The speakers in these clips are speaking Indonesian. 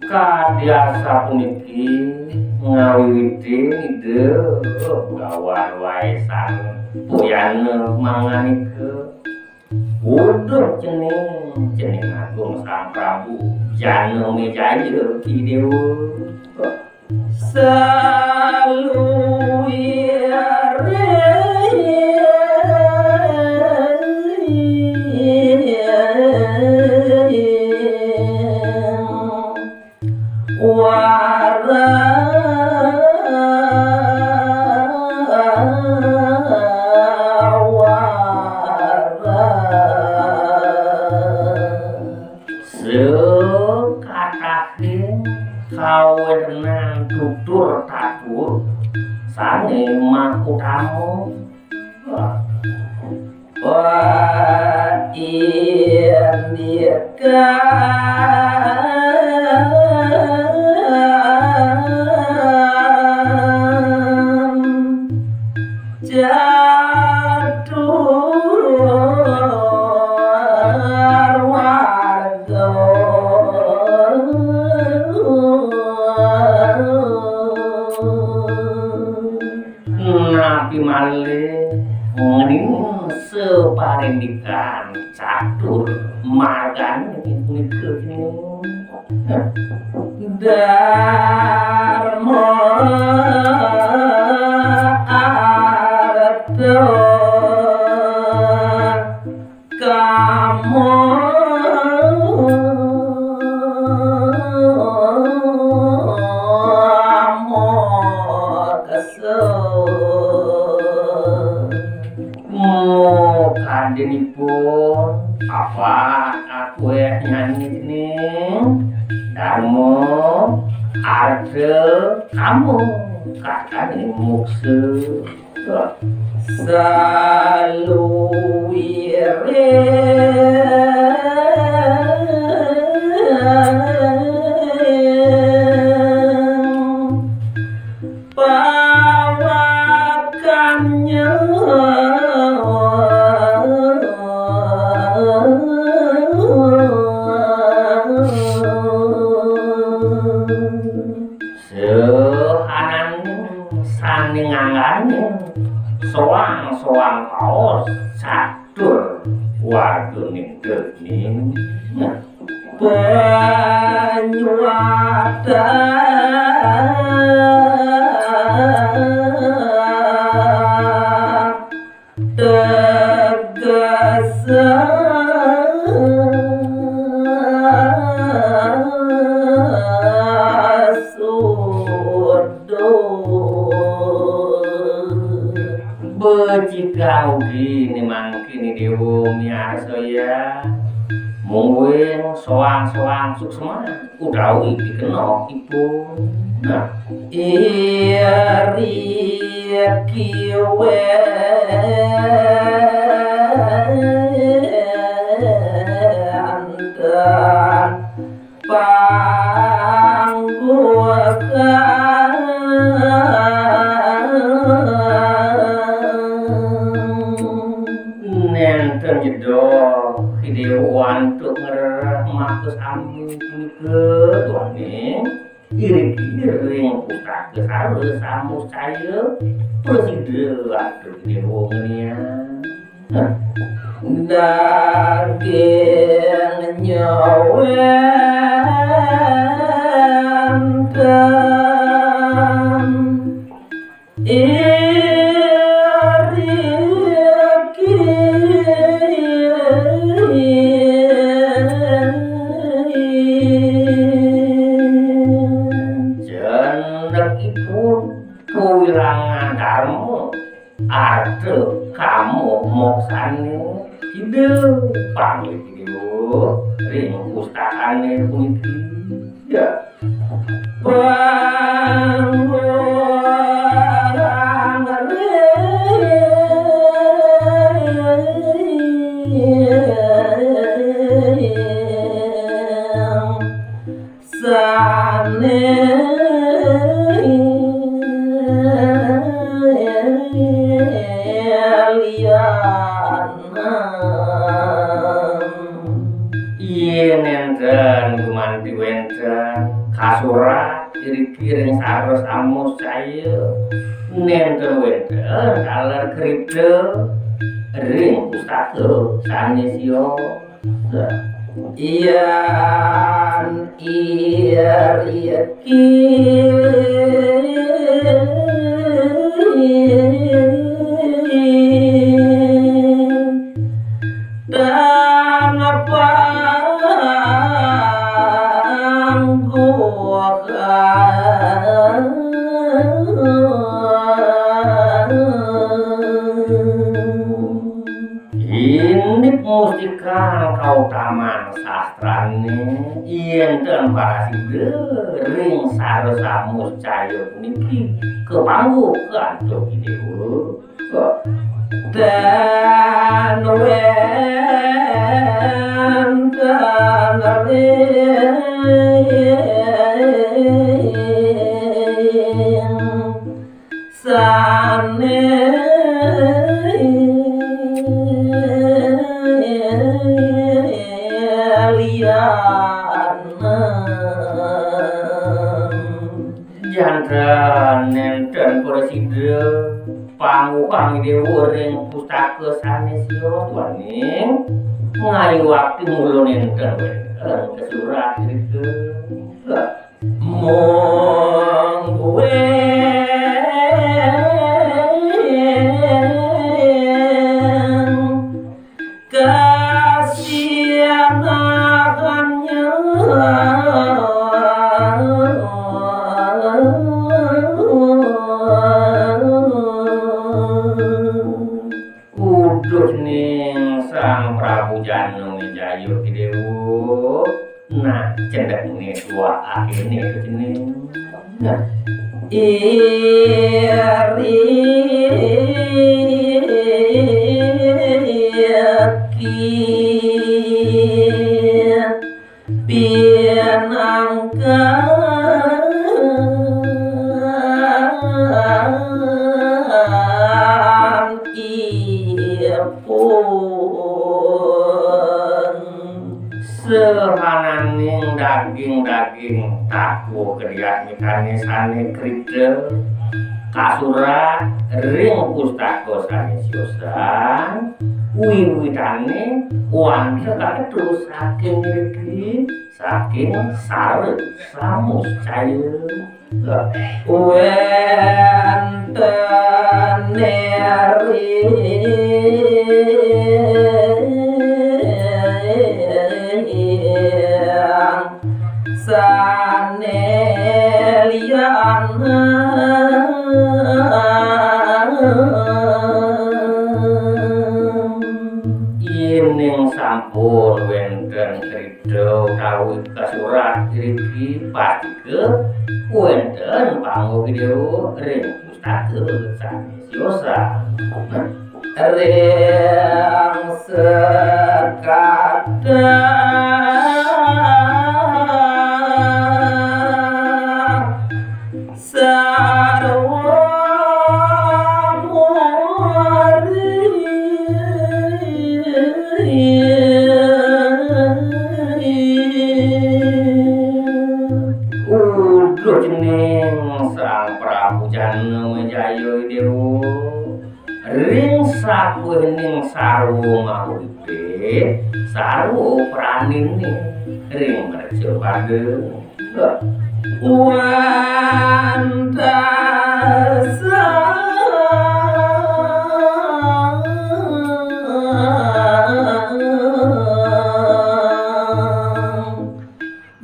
Kadiasa puniki ngawiwiti ide gawan waisan puyana manganike uduh cening agung sang Prabu Jana Mijaya Kidewa kawenan tutur tatur sange makutamu napi malih ngening separendikan catur margan punika Dharma arta kamo kandenipun apa aku nyanyi ini Dharma arta kamu kakane mukse saluwire pawakannya soang kaos catur waduning gening penyuwada tegasa jika ugi ni mangkini dewa miarsa ya mungkin soang-soang suksema udawi dikenok ipun nah iri kiwe andan pangguakan nenten jedok hidewan tuk ngerah makus amin ke tuane iring-iring putra kesarus samus saya presiden atuh hidewa ngenia daging nyawen dan kewilangan Dharma arta kamu moksane hidup pamrih dewa ring pustakane puniki ya kasurat kiri-kiri saros amus saya nenten wenten kaler kripto ring pustaka sanesio iyan ki dan apa ini mustika kau taman sastrane yen dan para sida ring saresamus caya puniki kepanggu kantuk dewa dan jandra nenten presida pangukang dewa ring pustaka sanesio tuaning ngayu waktu mulo nenten kesurat itu mong Sang Prabu Janu Jayu Kidewu nah cendek ini dua akhirnya itu jenis nah sehananing daging-daging taku kediak mikane sane krida kasurat ring pustaka sanesiosan wiwitane wanda kaketu saking ngriki saking sare samus caya wenten neri sanelian ining sampun wenten krida kawit kasurat iki pasti ke wenten panggo video ring pustaka sanesiosa ring sekadang Sang Prabu Janu Jayu Dewa ring sakuning sarwo nguripe sarwo pranine ring merjo pageng wandasa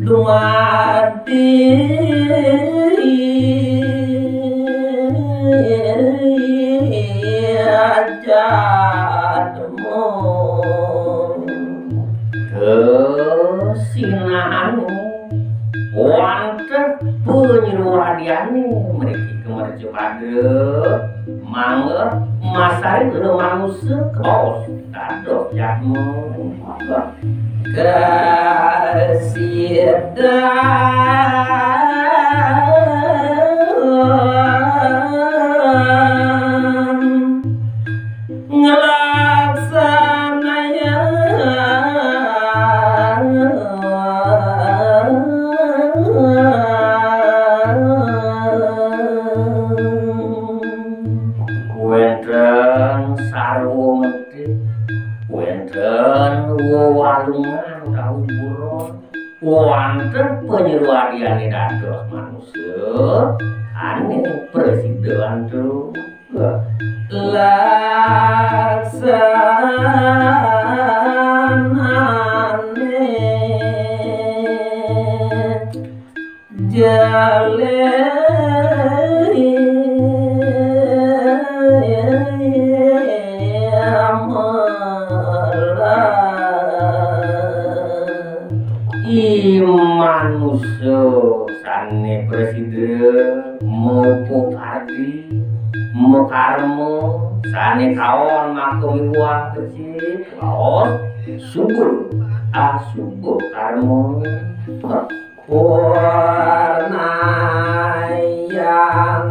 duadi pada mangga masari ke manusia kos dados jadmu kasihan ngelaksananya wenten sarwo menteri wenten wewalungan tahu buron wonten penyeruadiane dados manusia ane presiden terus laksanane jale manusia sane presiden mau padi mau karmo sane kawan makom uang kecil kawan subur subur karmo warna yang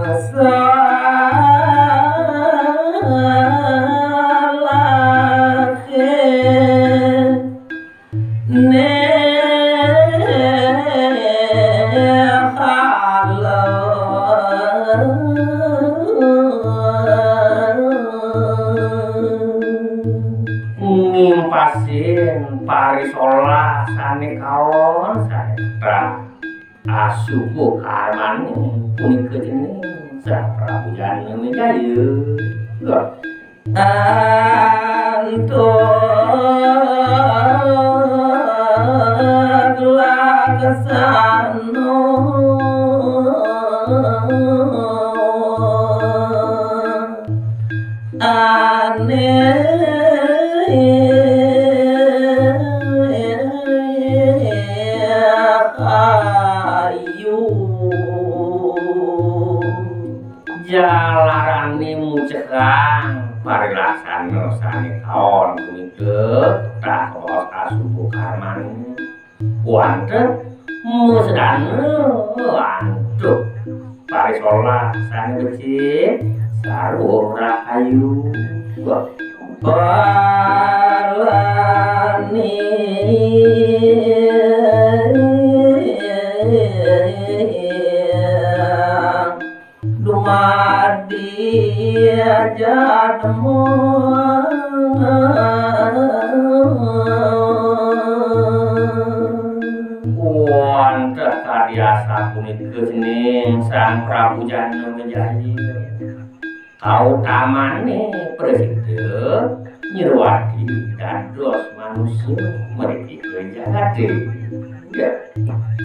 ngimpasin parisola sane kaon sane asubuh karmane punika jeneng Sang Prabu Janmejayu antuk laksana jalarane mucekang parilaksana sane kaon punika takos asubuh karmane wonten musdane antuk parisola sane becik sarwa rahayu balani dumadi jadmu wonten kadiasa punika jeneng Sang Prabu Janmejayu kautamane presiden nyruwadi dados manusia mriki jagate